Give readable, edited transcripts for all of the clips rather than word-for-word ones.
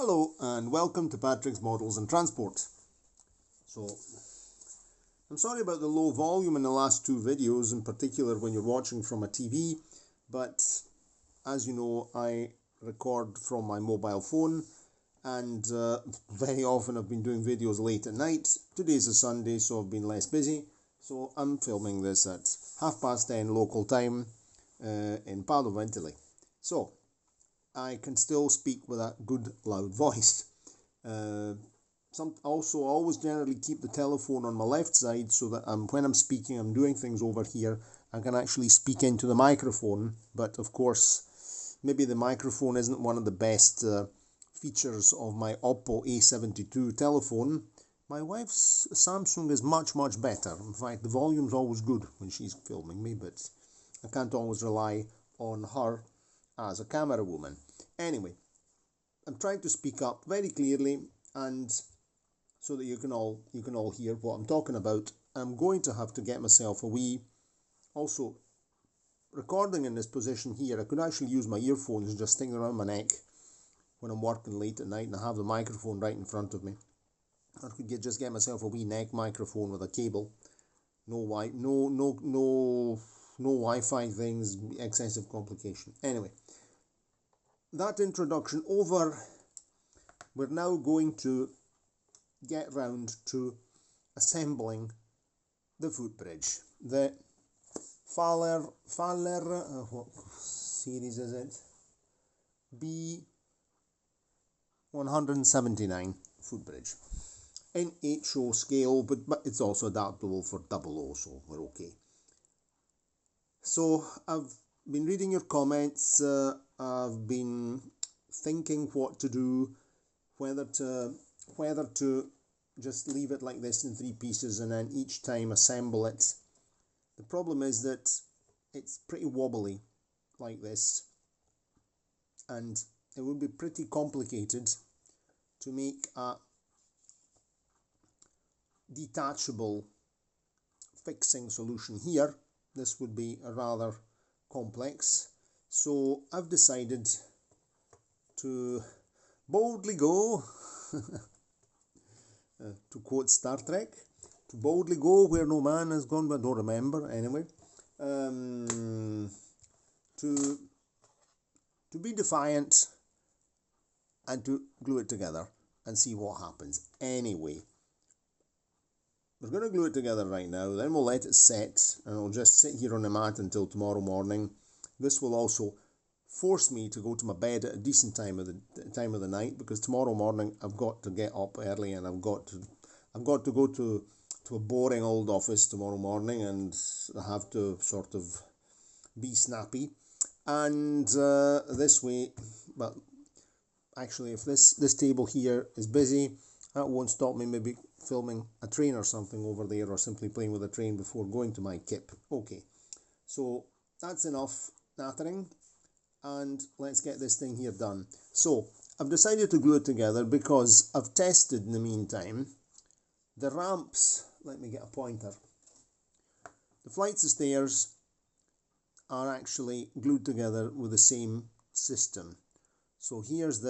Hello and welcome to Patrick's Models and Transport. So, I'm sorry about the low volume in the last two videos, in particular when you're watching from a TV, but as you know, I record from my mobile phone and very often I've been doing videos late at night. Today's a Sunday, so I've been less busy, so I'm filming this at 10:30 local time in Padova, Italy. So, I can still speak with a good loud voice. Also, I always generally keep the telephone on my left side so that when I'm speaking, I'm doing things over here, I can actually speak into the microphone. But of course, maybe the microphone isn't one of the best features of my Oppo A72 telephone. My wife's Samsung is much better. In fact, the volume's always good when she's filming me, but I can't always rely on her as a camera woman. Anyway, I'm trying to speak up very clearly and so that you can all hear what I'm talking about. I'm going to have to get myself a wee. Also, recording in this position here, I could actually use my earphones just sticking around my neck when I'm working late at night and I have the microphone right in front of me. I could just get myself a wee neck microphone with a cable. No Wi-Fi things, excessive complication. Anyway, that introduction over, we're now going to get round to assembling the footbridge. The Faller, what series is it? B179 footbridge. In HO scale, but it's also adaptable for 00, so we're okay. So I've been reading your comments, I've been thinking what to do, whether to just leave it like this in 3 pieces and then each time assemble it. The problem is that it's pretty wobbly like this, and it would be pretty complicated to make a detachable fixing solution here. This would be a rather complex, so I've decided to boldly go to quote Star Trek, to boldly go where no man has gone, but I don't remember anyway, to be defiant and to glue it together and see what happens. Anyway, we're going to glue it together right now, then we'll let it set, and it'll just sit here on the mat until tomorrow morning. This will also force me to go to my bed at a decent time of the night, because tomorrow morning I've got to get up early and I've got to go to a boring old office tomorrow morning, and I have to sort of be snappy. And this way, but actually, if this table here is busy, that won't stop me maybe filming a train or something over there, or simply playing with a train before going to my kip. Okay, so that's enough nattering, and let's get this thing here done. So I've decided to glue it together because I've tested in the meantime the ramps. Let me get a pointer. The flights of stairs are actually glued together with the same system. So here's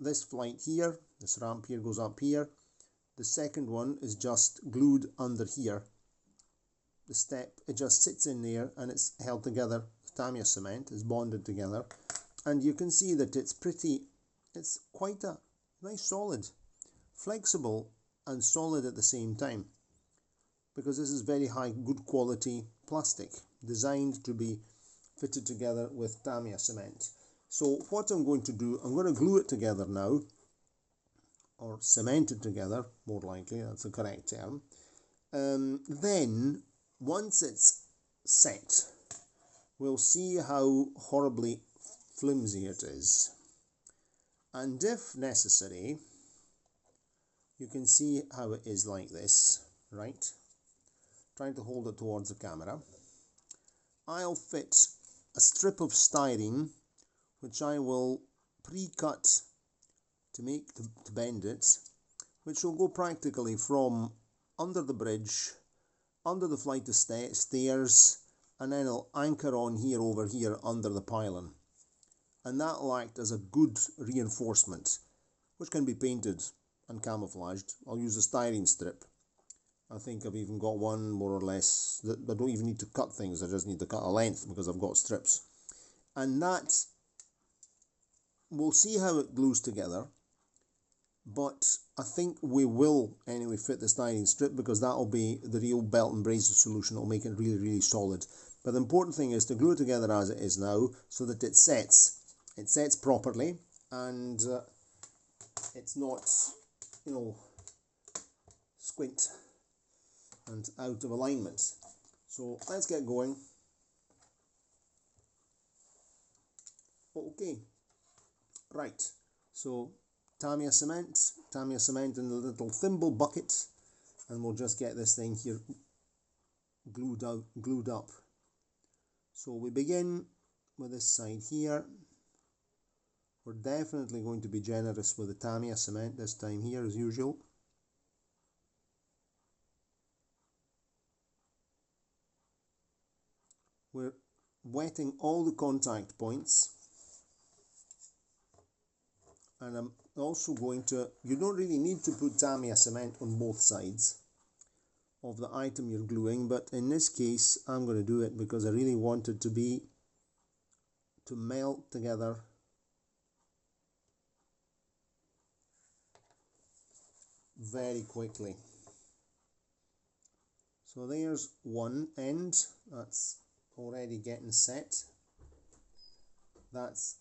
this flight here, this ramp here goes up here. The second one is just glued under here. The step, it just sits in there and it's held together with Tamiya cement, it's bonded together. And you can see that it's quite a nice solid, flexible and solid at the same time, because this is very high, good quality plastic, designed to be fitted together with Tamiya cement. So what I'm going to do, I'm going to glue it together now, or cement it together, more likely, that's the correct term. Then, once it's set, we'll see how horribly flimsy it is. And if necessary, you can see how it is like this, right? Trying to hold it towards the camera. I'll fit a strip of styrene, which I will pre-cut to bend it, which will go practically from under the bridge, under the flight of stairs, and then it'll anchor on here over here under the pylon. and that will act as a good reinforcement, which can be painted and camouflaged. I'll use a styrene strip. I think I've even got one more or less that I don't even need to cut things, I just need to cut a length because I've got strips. And that, we'll see how it glues together, but I think we will anyway fit the styrene strip because that'll be the real belt and braces solution. It'll make it really, really solid. But the important thing is to glue it together as it is now so that it sets. It sets properly and it's not, you know, squint and out of alignment. So let's get going. Okay, right, so Tamiya cement in the little thimble bucket, and we'll just get this thing here glued up. So we begin with this side here. We're definitely going to be generous with the Tamiya cement this time here as usual. We're wetting all the contact points, and I'm also going to, you don't really need to put Tamiya cement on both sides of the item you're gluing, but in this case I'm going to do it because I really want it to melt together very quickly. So there's one end, that's already getting set, that's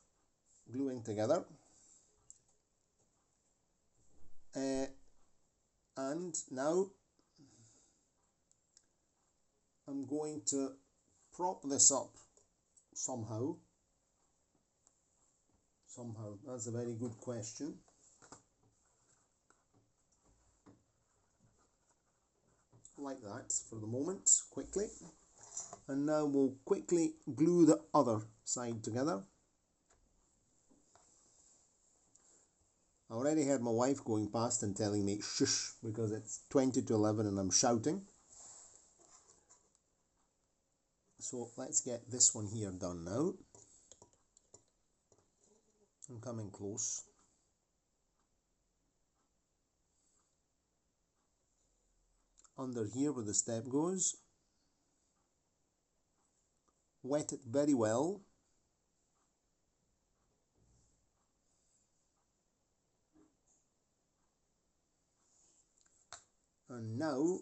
gluing together, and now I'm going to prop this up somehow, that's a very good question. Like that for the moment, quickly. And now we'll quickly glue the other side together. I already heard my wife going past and telling me shush because it's 20 to 11 and I'm shouting. So let's get this one here done now. I'm coming close. Under here where the step goes. Wet it very well. And now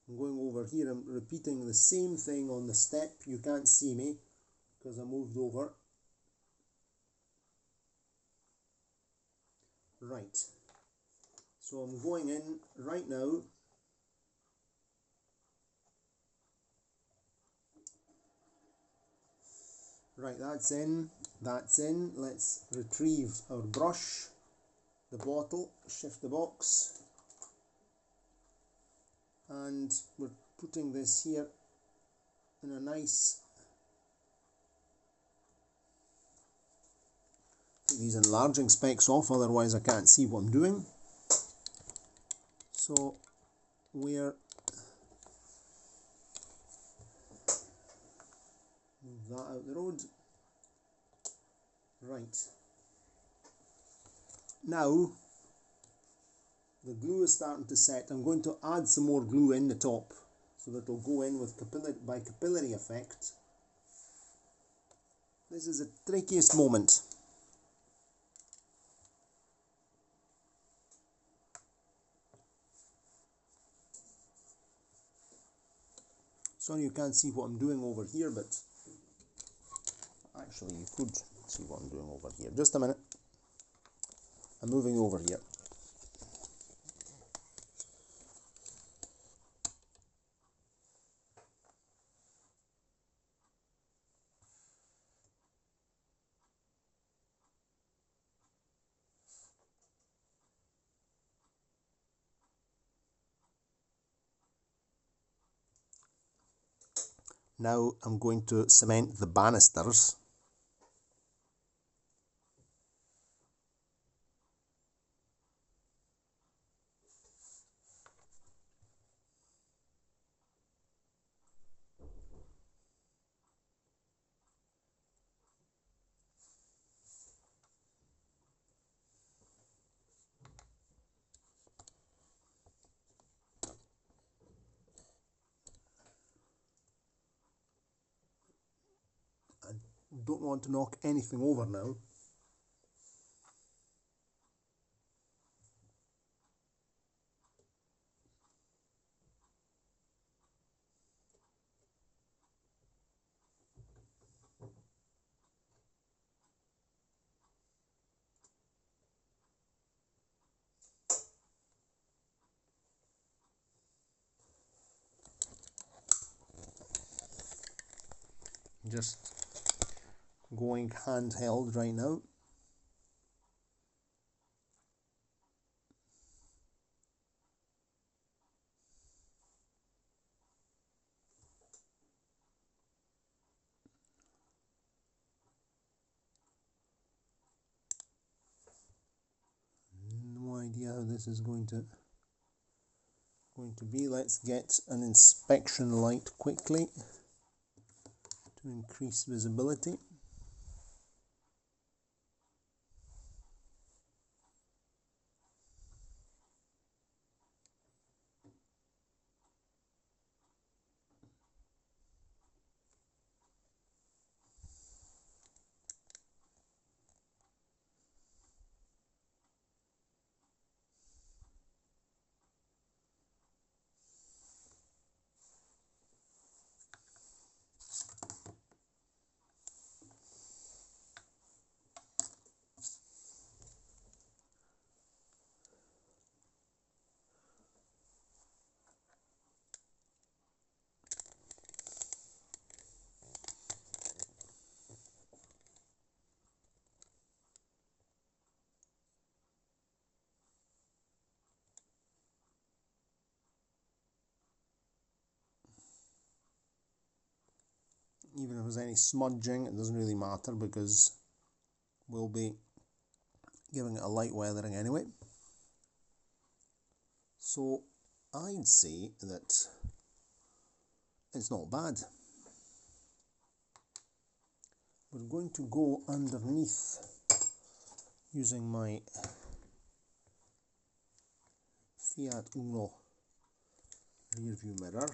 I'm going over here, I'm repeating the same thing on the step. You can't see me because I moved over. Right. So I'm going in right now. Right, that's in, Let's retrieve our brush, the bottle, shift the box, and we're putting this here in a nice, take these enlarging specs off, otherwise I can't see what I'm doing. So we're, move that out the road. Right. Now the glue is starting to set. I'm going to add some more glue in the top so that it'll go in with by capillary effect. This is the trickiest moment. Sorry you can't see what I'm doing over here, but actually you could see what I'm doing over here. Just a minute. I'm moving over here. Now I'm going to cement the banisters. Don't want to knock anything over now. Just going handheld right now. No idea how this is going to be. Let's get an inspection light quickly to increase visibility. Even if there's any smudging, it doesn't really matter because we'll be giving it a light weathering anyway. So I'd say that it's not bad. We're going to go underneath using my Fiat Uno rear view mirror,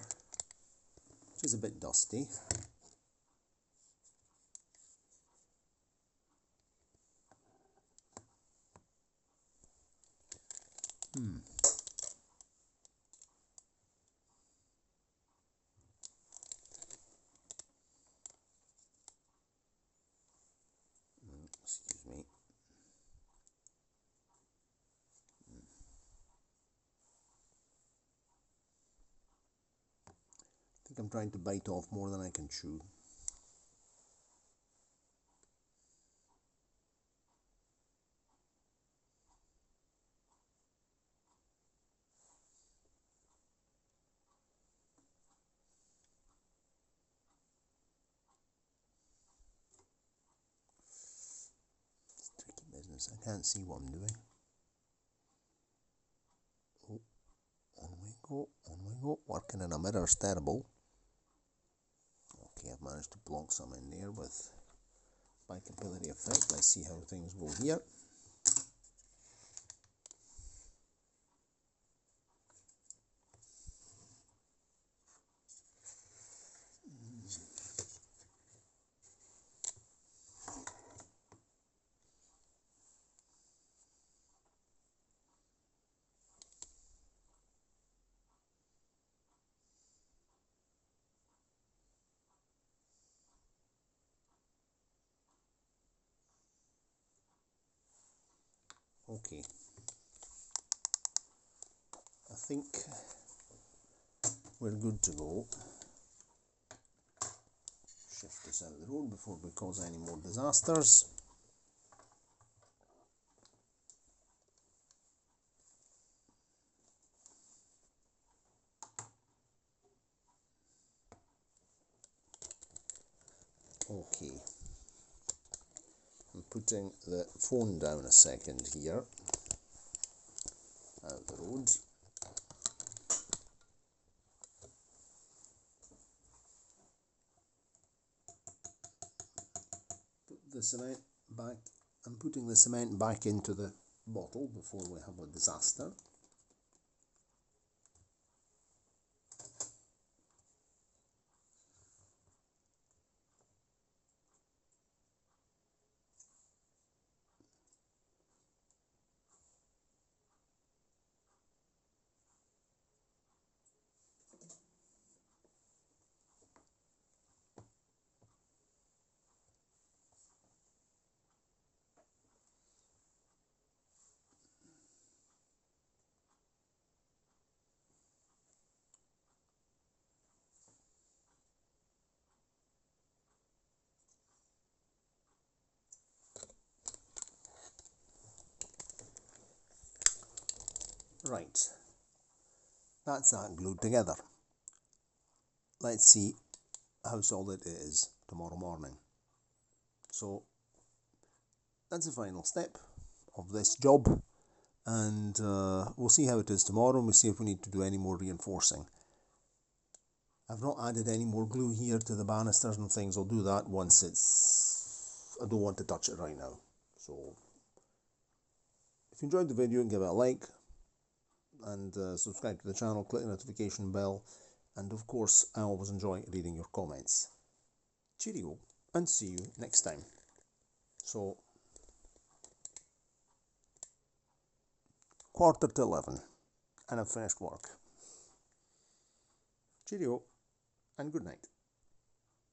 which is a bit dusty. Excuse me. I think I'm trying to bite off more than I can chew. It's tricky business. I can't see what I'm doing. Oh, on we go, on we go. Working in a mirror's terrible. Okay, I've managed to block some in there with by capillary effect. Let's see how things go here. Okay, I think we're good to go. Shift this out of the road before we cause any more disasters. Okay, I'm putting the phone down a second here, out the road. Put the cement back. I'm putting the cement back into the bottle before we have a disaster. Right, that's that glued together. Let's see how solid it is tomorrow morning. So that's the final step of this job, and we'll see how it is tomorrow, and we'll see if we need to do any more reinforcing. I've not added any more glue here to the banisters and things. I'll do that once I don't want to touch it right now. So if you enjoyed the video, give it a like, and subscribe to the channel, click the notification bell, and of course I always enjoy reading your comments. Cheerio, and see you next time. So 11:15 and I've finished work. Cheerio and good night.